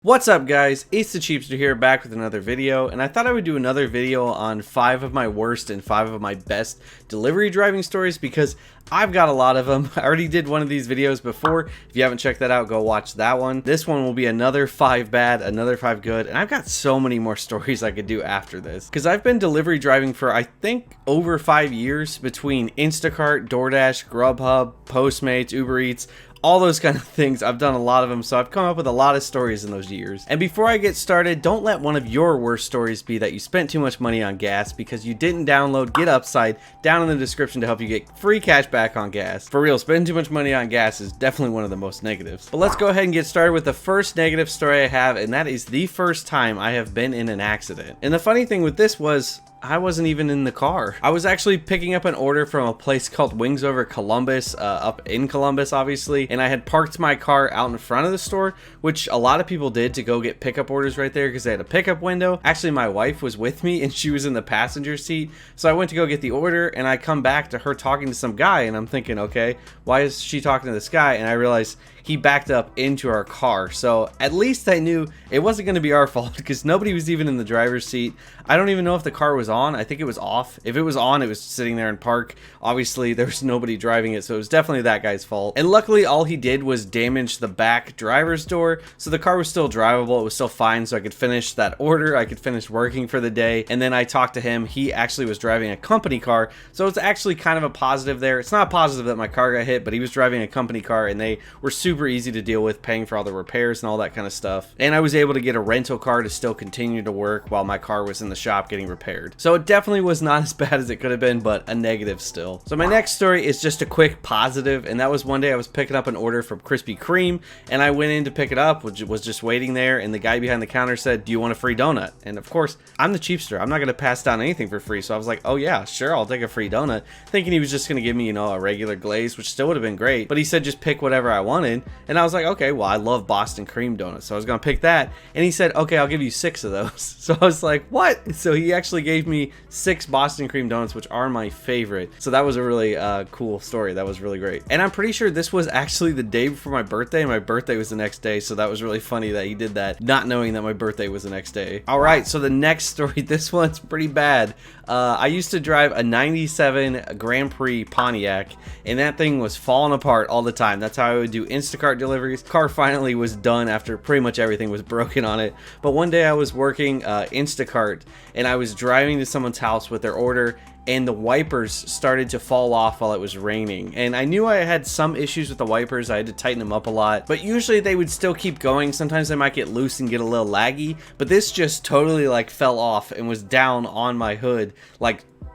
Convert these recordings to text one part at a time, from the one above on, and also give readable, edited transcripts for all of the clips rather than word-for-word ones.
What's up guys, it's the Cheapster here back with another video, and I thought I would do another video on 5 of my worst and 5 of my best delivery driving stories because I've got a lot of them. I already did one of these videos before. If you haven't checked that out, go watch that one. This one will be another 5 bad, another 5 good, and I've got so many more stories I could do after this because I've been delivery driving for I think over 5 years between Instacart, DoorDash, Grubhub, Postmates, Uber Eats, all those kind of things. I've done a lot of them, so I've come up with a lot of stories in those years. And before I get started, don't let one of your worst stories be that you spent too much money on gas because you didn't download Get Upside down in the description to help you get free cash back on gas. For real, spending too much money on gas is definitely one of the most negatives. But let's go ahead and get started with the first negative story I have, and that is the first time I have been in an accident. And the funny thing with this was, I wasn't even in the car. I was actually picking up an order from a place called Wings Over Columbus, up in Columbus, obviously. And I had parked my car out in front of the store, which a lot of people did to go get pickup orders right there because they had a pickup window. Actually, my wife was with me and she was in the passenger seat. So I went to go get the order and I come back to her talking to some guy and I'm thinking, okay, why is she talking to this guy? And I realized he backed up into our car. So at least I knew it wasn't going to be our fault because nobody was even in the driver's seat. I don't even know if the car was on. I think it was off. If it was on, it was sitting there in park. Obviously, there was nobody driving it, so it was definitely that guy's fault. And luckily, all he did was damage the back driver's door, so the car was still drivable. It was still fine, so I could finish that order. I could finish working for the day. And then I talked to him. He actually was driving a company car, so it's actually kind of a positive there. It's not a positive that my car got hit, but he was driving a company car, and they were super easy to deal with, paying for all the repairs and all that kind of stuff. And I was able to get a rental car to still continue to work while my car was in the shop getting repaired. So it definitely was not as bad as it could have been, but a negative still. So my next story is just a quick positive, and that was one day I was picking up an order from Krispy Kreme, and I went in to pick it up, which was just waiting there, and the guy behind the counter said, "Do you want a free donut?" And of course, I'm the cheapster. I'm not going to pass down anything for free, so I was like, "Oh yeah, sure, I'll take a free donut," thinking he was just going to give me, a regular glaze, which still would have been great, but he said just pick whatever I wanted, and I was like, okay, well, I love Boston cream donuts, so I was going to pick that, and he said, okay, I'll give you 6 of those. So I was like, what? So he actually gave me 6 Boston cream donuts, which are my favorite. So that was a really cool story. That was really great. And I'm pretty sure this was actually the day before my birthday, and my birthday was the next day, so that was really funny that he did that, not knowing that my birthday was the next day. All right, so the next story, this one's pretty bad. I used to drive a 97 Grand Prix Pontiac, and that thing was falling apart all the time. That's how I would do Instacart deliveries. Car finally was done after pretty much everything was broken on it. But one day I was working Instacart, and I was driving to someone's house with their order, and the wipers started to fall off while it was raining. And I knew I had some issues with the wipers. I had to tighten them up a lot, but usually they would still keep going. Sometimes they might get loose and get a little laggy, but this just totally fell off and was down on my hood,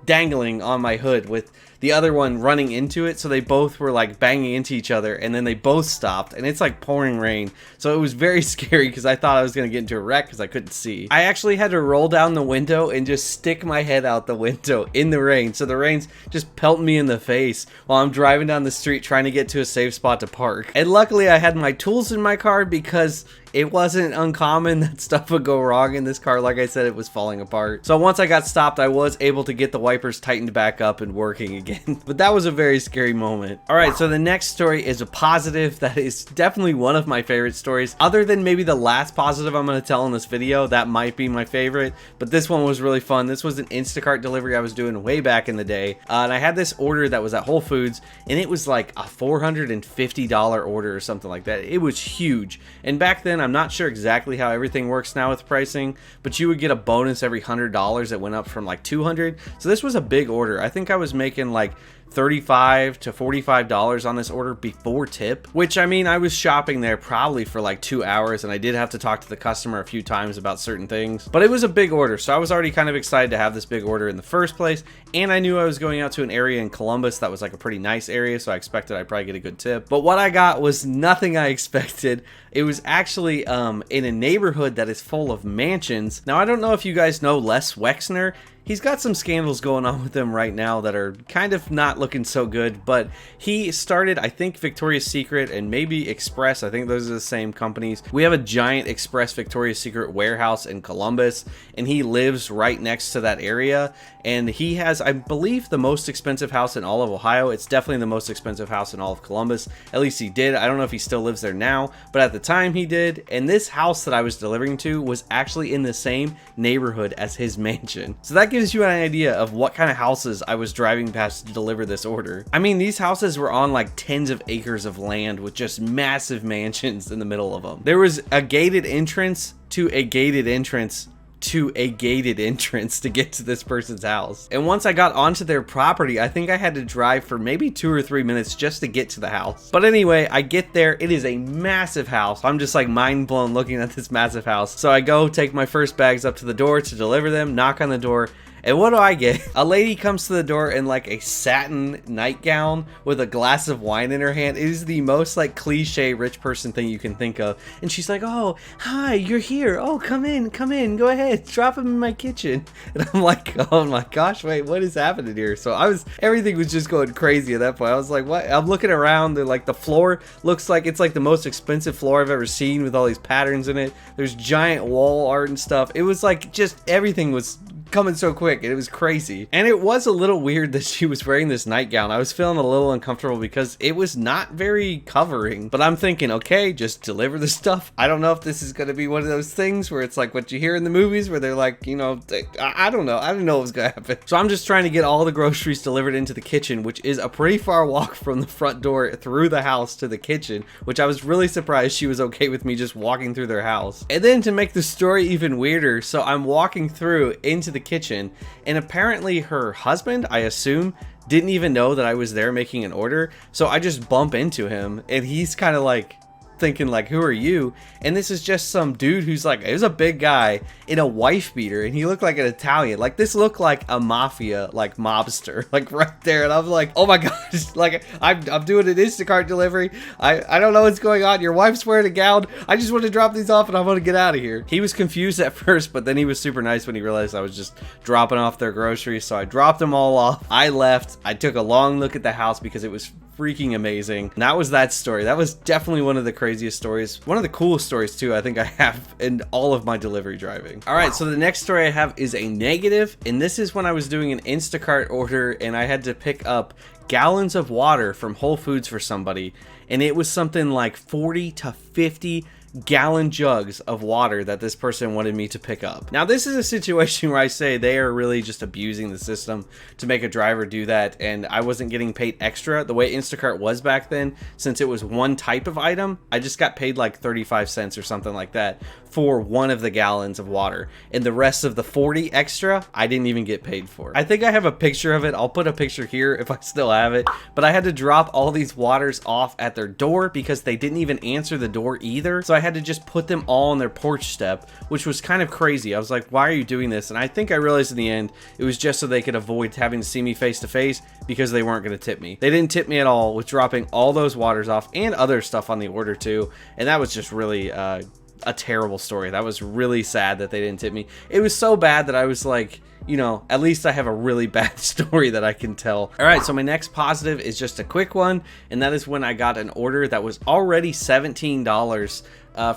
dangling on my hood with the other one running into it. So they both were banging into each other, and then they both stopped, and it's pouring rain. So it was very scary because I thought I was going to get into a wreck because I couldn't see. I actually had to roll down the window and just stick my head out the window in the rain. So the rain's just pelting me in the face while I'm driving down the street trying to get to a safe spot to park. And luckily I had my tools in my car because it wasn't uncommon that stuff would go wrong in this car. Like I said, it was falling apart. So once I got stopped, I was able to get the wipers tightened back up and working again. But that was a very scary moment. All right, so the next story is a positive that is definitely one of my favorite stories. Other than maybe the last positive I'm going to tell in this video, that might be my favorite. But this one was really fun. This was an Instacart delivery I was doing way back in the day. And I had this order that was at Whole Foods, and it was like a $450 order or something like that. It was huge. And back then, I'm not sure exactly how everything works now with pricing, but you would get a bonus every $100 that went up from $200. So this was a big order. I think I was making $35 to $45 on this order before tip, which I was shopping there probably for 2 hours, and I did have to talk to the customer a few times about certain things, but it was a big order. So I was already kind of excited to have this big order in the first place, and I knew I was going out to an area in Columbus that was a pretty nice area, so I expected I'd probably get a good tip. But what I got was nothing I expected. It was actually in a neighborhood that is full of mansions. Now, I don't know if you guys know Les Wexner. He's got some scandals going on with him right now that are kind of not looking looking so good, but he started, I think, Victoria's Secret and maybe Express. I think those are the same companies. We have a giant Express Victoria's Secret warehouse in Columbus, and he lives right next to that area. And he has, I believe, the most expensive house in all of Ohio. It's definitely the most expensive house in all of Columbus. At least he did. I don't know if he still lives there now, but at the time he did. And this house that I was delivering to was actually in the same neighborhood as his mansion. So that gives you an idea of what kind of houses I was driving past to deliver this order. I mean, these houses were on like tens of acres of land with just massive mansions in the middle of them. There was a gated entrance to a gated entrance to a gated entrance to get to this person's house. And once I got onto their property, I think I had to drive for maybe 2 or 3 minutes just to get to the house. But anyway, I get there. It is a massive house. I'm just like mind blown looking at this massive house. So I go take my first bags up to the door to deliver them, knock on the door. And what do I get? A lady comes to the door in like a satin nightgown with a glass of wine in her hand. It is the most like cliche rich person thing you can think of. And she's like, "Oh, hi, you're here. Oh, come in, go ahead, drop him in my kitchen." And I'm like, oh my gosh, wait, what is happening here? So everything was just going crazy at that point. I was like, what? I'm looking around, the floor looks like it's like the most expensive floor I've ever seen with all these patterns in it. There's giant wall art and stuff. It was like just everything was coming so quick, and it was crazy. And it was a little weird that she was wearing this nightgown. I was feeling a little uncomfortable because it was not very covering, but I'm thinking, okay, just deliver the stuff. I don't know if this is going to be one of those things where it's like what you hear in the movies where they're like, you know, I don't know what was going to happen. So I'm just trying to get all the groceries delivered into the kitchen, which is a pretty far walk from the front door through the house to the kitchen, which I was really surprised she was okay with me just walking through their house. And then to make the story even weirder, so I'm walking through into the kitchen, and apparently her husband, I assume, didn't even know that I was there making an order. So I just bump into him, and he's kind of like thinking like, who are you? And this is just some dude who's like, it was a big guy in a wife beater, and he looked like an Italian. Like, this looked like a mafia, like mobster, like right there. And I'm like, oh my gosh, like I'm doing an Instacart delivery. I don't know what's going on. Your wife's wearing a gown. I just want to drop these off and I want to get out of here. He was confused at first, but then he was super nice when he realized I was just dropping off their groceries. So I dropped them all off. I left. I took a long look at the house because it was freaking amazing. And that was that story. That was definitely one of the craziest stories. One of the coolest stories too, I think I have in all of my delivery driving. All right, so the next story I have is a negative, and this is when I was doing an Instacart order and I had to pick up gallons of water from Whole Foods for somebody, and it was something like 40 to 50 gallon jugs of water that this person wanted me to pick up. Now, this is a situation where I say they are really just abusing the system to make a driver do that, and I wasn't getting paid extra. The way Instacart was back then, since it was one type of item, I just got paid like 35 cents or something like that for one of the gallons of water, and the rest of the 40 extra I didn't even get paid for. I think I have a picture of it. I'll put a picture here if I still have it, but I had to drop all these waters off at their door because they didn't even answer the door either. So I had to just put them all on their porch step, which was kind of crazy. I was like, why are you doing this? And I think I realized in the end it was just so they could avoid having to see me face to face, because they weren't going to tip me. They didn't tip me at all with dropping all those waters off and other stuff on the order too, and that was just really a terrible story. That was really sad that they didn't tip me. It was so bad that I was like, you know, at least I have a really bad story that I can tell. All right, so my next positive is just a quick one, and that is when I got an order that was already $17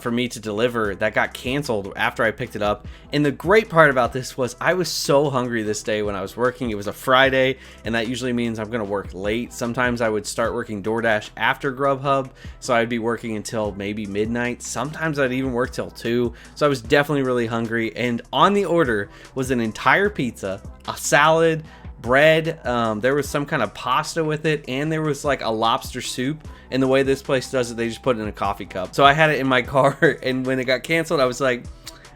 for me to deliver that got canceled after I picked it up. And the great part about this was I was so hungry this day when I was working. It was a Friday, and that usually means I'm gonna work late. Sometimes I would start working DoorDash after Grubhub, so I'd be working until maybe midnight. Sometimes I'd even work till 2. So I was definitely really hungry, and on the order was an entire pizza, a salad, bread, there was some kind of pasta with it, and there was like a lobster soup. And the way this place does it, they just put it in a coffee cup. So I had it in my car, and when it got canceled, I was like,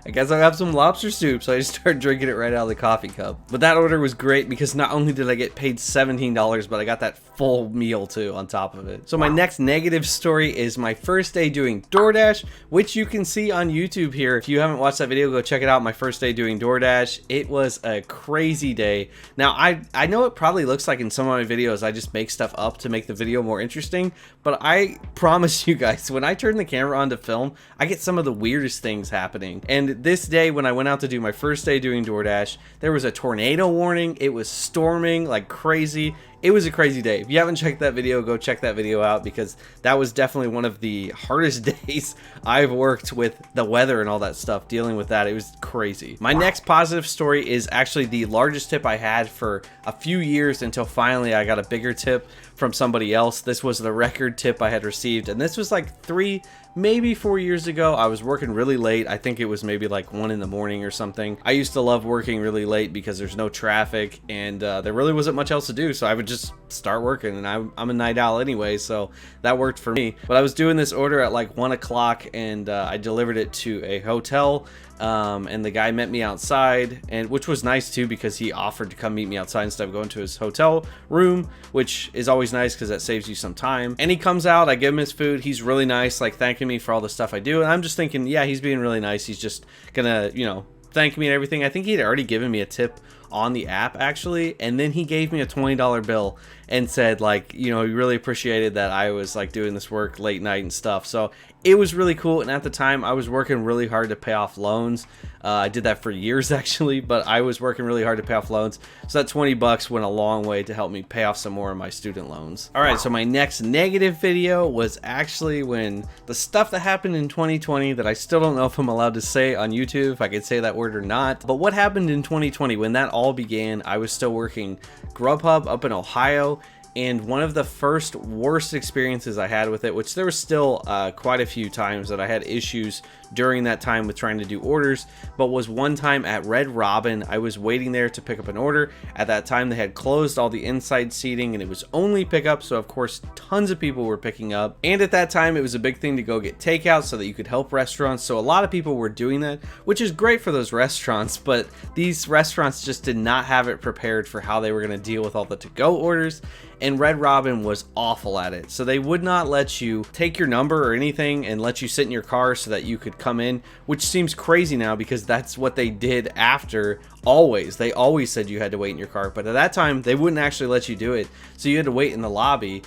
I guess I'll have some lobster soup. So I just started drinking it right out of the coffee cup. But that order was great because not only did I get paid $17, but I got that full meal too on top of it. So my next negative story is my first day doing DoorDash, which you can see on YouTube here. If you haven't watched that video, go check it out. My first day doing DoorDash. It was a crazy day. Now, I know it probably looks like in some of my videos, I just make stuff up to make the video more interesting, but I promise you guys, when I turn the camera on to film, I get some of the weirdest things happening. And this day, when I went out to do my first day doing DoorDash, there was a tornado warning. It was storming like crazy. it was a crazy day. If you haven't checked that video, go check that video out, because that was definitely one of the hardest days I've worked with the weather and all that stuff, dealing with that. It was crazy. My next positive story is actually the largest tip I had for a few years, until finally I got a bigger tip from somebody else. This was the record tip I had received, and this was like 3, maybe 4 years ago. I was working really late. I think it was maybe like 1 in the morning or something. I used to love working really late because there's no traffic, and there really wasn't much else to do, so I would just start working, and I'm a night owl anyway, so that worked for me. But I was doing this order at like 1 o'clock, and I delivered it to a hotel, and the guy met me outside, and which was nice too, because he offered to come meet me outside instead of going to his hotel room, which is always nice because that saves you some time. And he comes out, I give him his food, he's really nice, like thanking me for all the stuff I do, and I'm just thinking, yeah, he's being really nice, he's just gonna, you know, thank me and everything. I think he'd already given me a tip on the app actually, and then he gave me a $20 bill and said, like, you know, he really appreciated that I was like doing this work late night and stuff. So it was really cool. And at the time I was working really hard to pay off loans. I did that for years actually, but I was working really hard to pay off loans, so that 20 bucks went a long way to help me pay off some more of my student loans. All right, so my next negative video was actually when the stuff that happened in 2020 that I still don't know if I'm allowed to say on YouTube, if I could say that word or not. But what happened in 2020 when that all began, I was still working Grubhub up in Ohio, and one of the first worst experiences I had with it, which there was still quite a few times that I had issues during that time with trying to do orders, but was one time at Red Robin. I was waiting there to pick up an order. At that time they had closed all the inside seating, and it was only pickup, so of course tons of people were picking up. And at that time it was a big thing to go get takeout so that you could help restaurants, so a lot of people were doing that, which is great for those restaurants, but these restaurants just did not have it prepared for how they were going to deal with all the to-go orders. And Red Robin was awful at it. So they would not let you take your number or anything and let you sit in your car so that you could come in, which seems crazy now because that's what they did after. Always, they always said you had to wait in your car, but at that time they wouldn't actually let you do it, so you had to wait in the lobby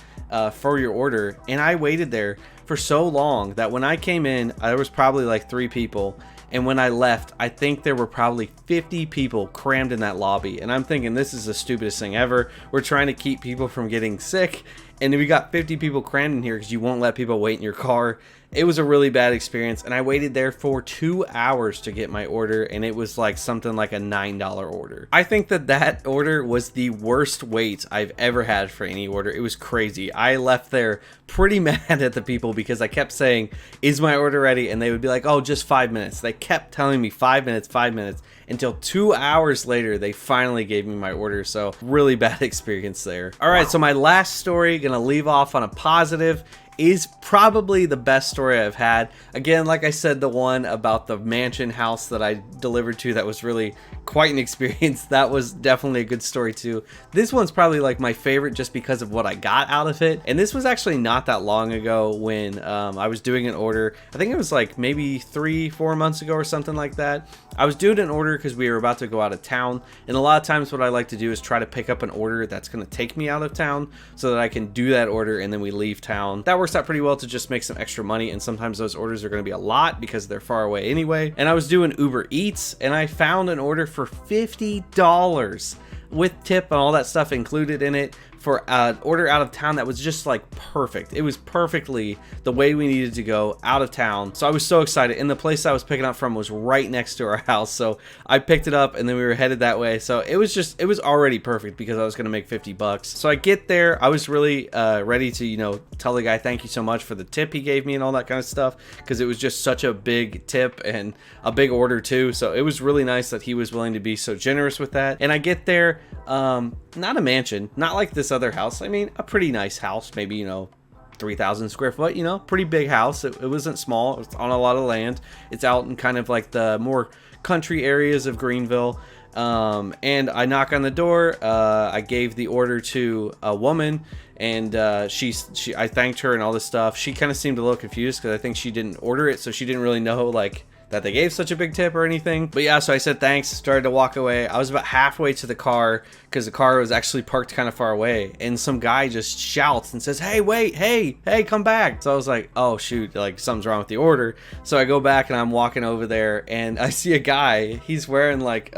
for your order. And I waited there for so long that when I came in, there was probably like 3 people, and when I left, I think there were probably 50 people crammed in that lobby. And I'm thinking, this is the stupidest thing ever. We're trying to keep people from getting sick, and we got 50 people crammed in here because you won't let people wait in your car. It was a really bad experience, and I waited there for 2 hours to get my order, and it was like something like a $9 order. I think that order was the worst wait I've ever had for any order. It was crazy. I left there pretty mad at the people because I kept saying, is my order ready? And they would be like, oh, just 5 minutes. They kept telling me 5 minutes, 5 minutes, until 2 hours later they finally gave me my order. So really bad experience there. All right, so my last story, gonna leave off on a positive, is probably the best story I've had. Again, like I said, the one about the mansion house that I delivered to, that was really quite an experience. That was definitely a good story too. This one's probably like my favorite just because of what I got out of it. And this was actually not that long ago when I was doing an order. I think it was like maybe 3-4 months ago or something like that. I was doing an order because we were about to go out of town. And a lot of times what I like to do is try to pick up an order that's going to take me out of town so that I can do that order and then we leave town. That works out pretty well to just make some extra money, and sometimes those orders are going to be a lot because they're far away anyway. And I was doing Uber Eats, and I found an order for $50 with tip and all that stuff included in it for an order out of town that was just like perfect. It was perfectly the way we needed to go out of town. So I was so excited, and the place I was picking up from was right next to our house, so I picked it up and then we were headed that way. So it was already perfect because I was gonna make 50 bucks. So I get there, I was really ready to, you know, tell the guy thank you so much for the tip he gave me and all that kind of stuff, because it was just such a big tip and a big order too. So it was really nice that he was willing to be so generous with that. And I get there, not a mansion, not like this other house. I mean, a pretty nice house, maybe, you know, 3,000 square foot, you know, pretty big house. It wasn't small. It was on a lot of land. It's out in kind of like the more country areas of Greenville. And I knock on the door. I gave the order to a woman, and I thanked her and all this stuff. She kind of seemed a little confused because I think she didn't order it, so she didn't really know like that they gave such a big tip or anything. But yeah, so I said thanks, started to walk away. I was about halfway to the car because the car was actually parked kind of far away, and some guy just shouts and says, hey, wait, hey, come back. So I was like, oh shoot, like something's wrong with the order. So I go back and I'm walking over there, and I see a guy. He's wearing like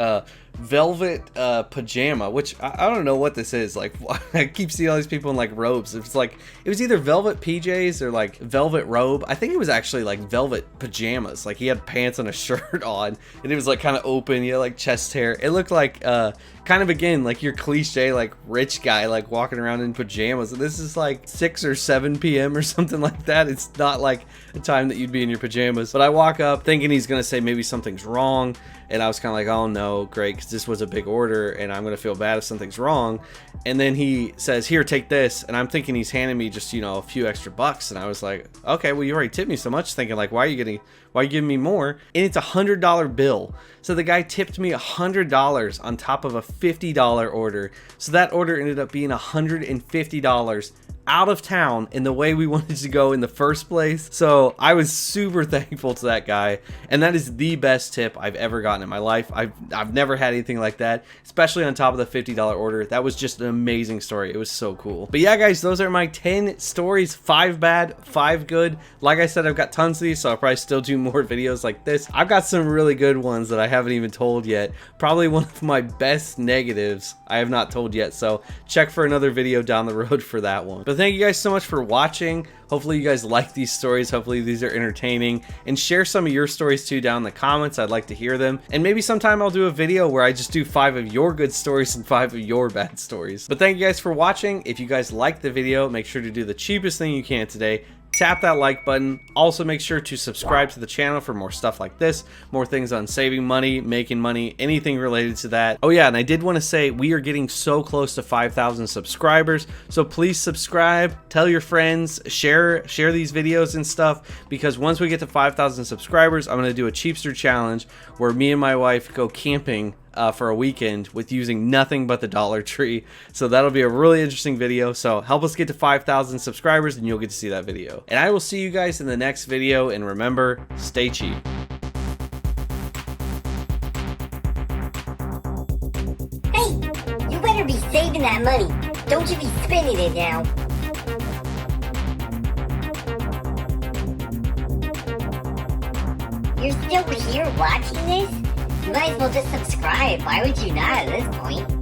velvet pajama, which I don't know what this is. Like, I keep seeing all these people in like robes. It's like, it was either velvet PJs or like velvet robe. I think it was actually like velvet pajamas. Like, he had pants and a shirt on, and it was like kind of open. He had like chest hair. It looked like kind of, again, like your cliche like rich guy like walking around in pajamas. And this is like 6 or 7 p.m. or something like that. It's not like a time that you'd be in your pajamas. But I walk up thinking he's gonna say maybe something's wrong, and I was kind of like, oh no, great, because this was a big order and I'm gonna feel bad if something's wrong. And then he says, here, take this, and I'm thinking he's handing me just, you know, a few extra bucks. And I was like, okay, well, you already tipped me so much, thinking like, why are you giving me more? And it's $100 bill. So the guy tipped me $100 on top of a $50 order. So that order ended up being $150 out of town in the way we wanted to go in the first place. So I was super thankful to that guy, and that is the best tip I've ever gotten in my life. I've never had anything like that, especially on top of the $50 order. That was just an amazing story. It was so cool. But yeah, guys, those are my 10 stories, 5 bad, 5 good. Like I said, I've got tons of these, so I'll probably still do more videos like this. I've got some really good ones that I haven't even told yet. Probably one of my best negatives I have not told yet, so check for another video down the road for that one. But thank you guys so much for watching. Hopefully you guys like these stories. Hopefully these are entertaining, and share some of your stories too down in the comments. I'd like to hear them, and maybe sometime I'll do a video where I just do 5 of your good stories and 5 of your bad stories. But thank you guys for watching. If you guys liked the video, make sure to do the cheapest thing you can today. Tap that like button. Also, make sure to subscribe to the channel for more stuff like this, more things on saving money, making money, anything related to that. Oh yeah, and I did want to say we are getting so close to 5,000 subscribers, so please subscribe, tell your friends, share these videos and stuff, because once we get to 5,000 subscribers, I'm going to do a cheapster challenge where me and my wife go camping for a weekend with using nothing but the Dollar Tree. So that'll be a really interesting video. So help us get to 5,000 subscribers and you'll get to see that video. And I will see you guys in the next video, and remember, stay cheap. Hey, you better be saving that money. Don't you be spending it now. You're still here watching this? You might as well just subscribe. Why would you not at this point?